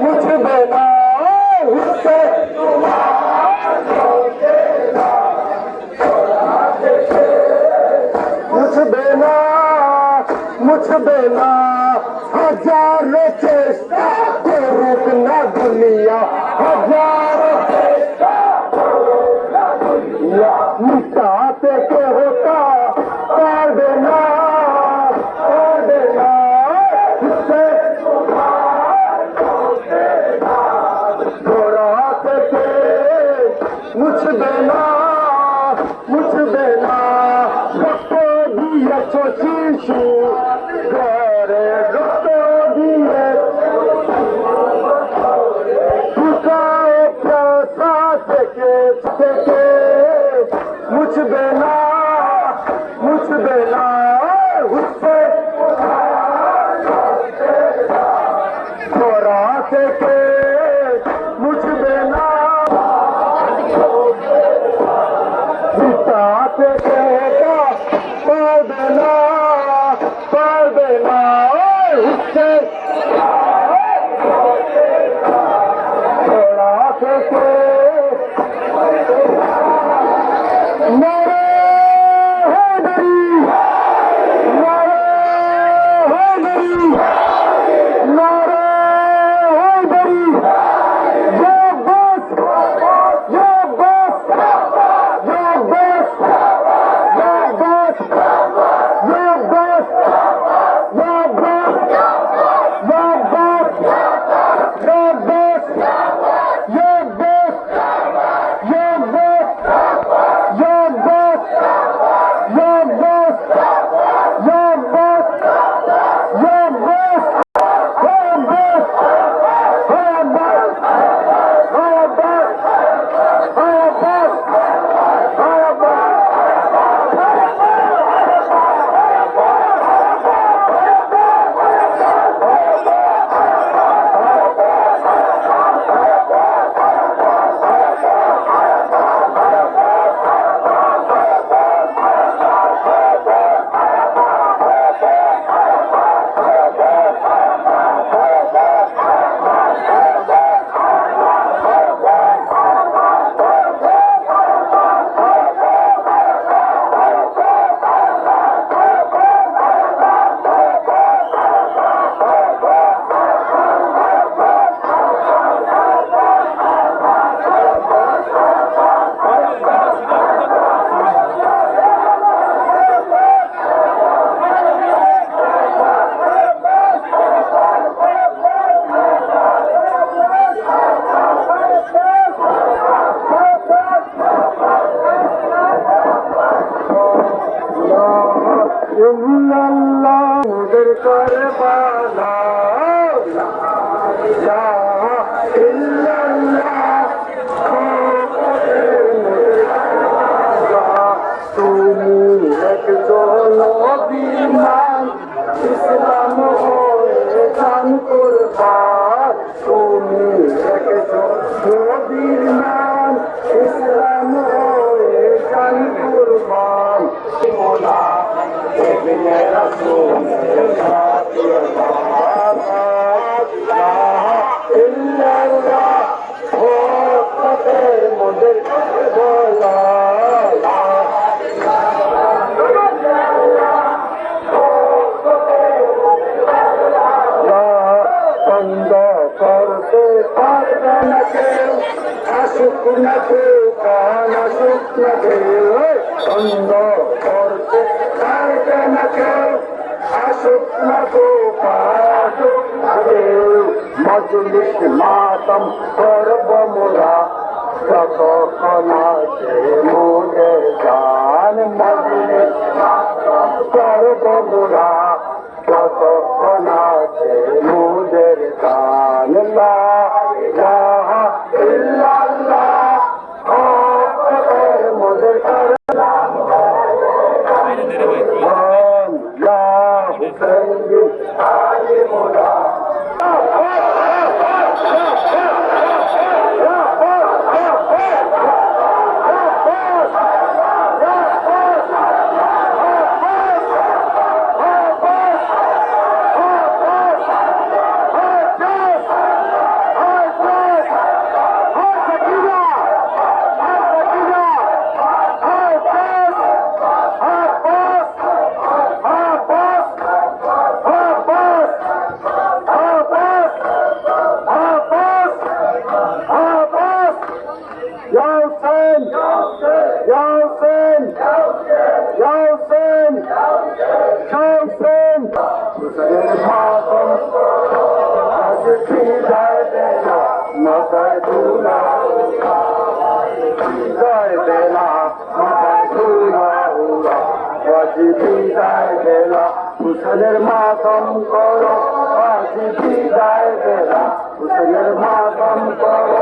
মুছবে না হুসেন মুছবে না মুছবে না হাজারো চেষ্টা করুক না দুনিয়া হাজারো চেষ্টা করুক না দুনিয়া মিটাতে কে হোতা পারবে না পারবে না ঘোড়া থেকে মুছবে না মুছবে না রক্ত দিয়েছ শিশু ঘরে রক্ত দিয়ে ফুকাও প্রাসা থেকে থেকে মুছবে না মুছবে না হুসেন ঘোড়া থেকে মুছবে না পারবে না পারবে না হুসেন ঘোড়া থেকে নারে হায়দারি নারে হায়দারি নারে হায়দারি ইসলাম হয়ে গান করবার তুমি রেখেছো নবীর নাম ইসলাম হয়ে গান করবার মোলা ইবনে রাসূল ইল্লাল্লাহ ও কতের মধ্যে বলা পারবে না কেউ আসুক না কেউ কান আসুক না কেউ বন্ধ করতে পারবে না কেউ আসুক না কেউ আসুক না কেউ মজলিস মাতম করব মোরা যতক্ষণ আছে মোদের গান মজলিস মাতম করব মোরা যতক্ষণ আছে মোদের গান লা ইলাহা ইল্লাল্লাহ ও মোদের কালাম লা হুসাইন আলী মোরা মাতম আজ বিদায় বেলা মাথায় ধুলা বিদায় বেলা মাথায় ধুলা উড়া আজ বিদায় বেলা হুসেনের মাতম করো আজ বিদায় বেলা হুসেনের মাতম করো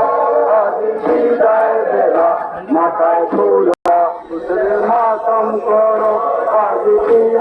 আজ বিদায় বেলা মাথায় ধুলা হুসেনের মাতম করো আজ বিদায়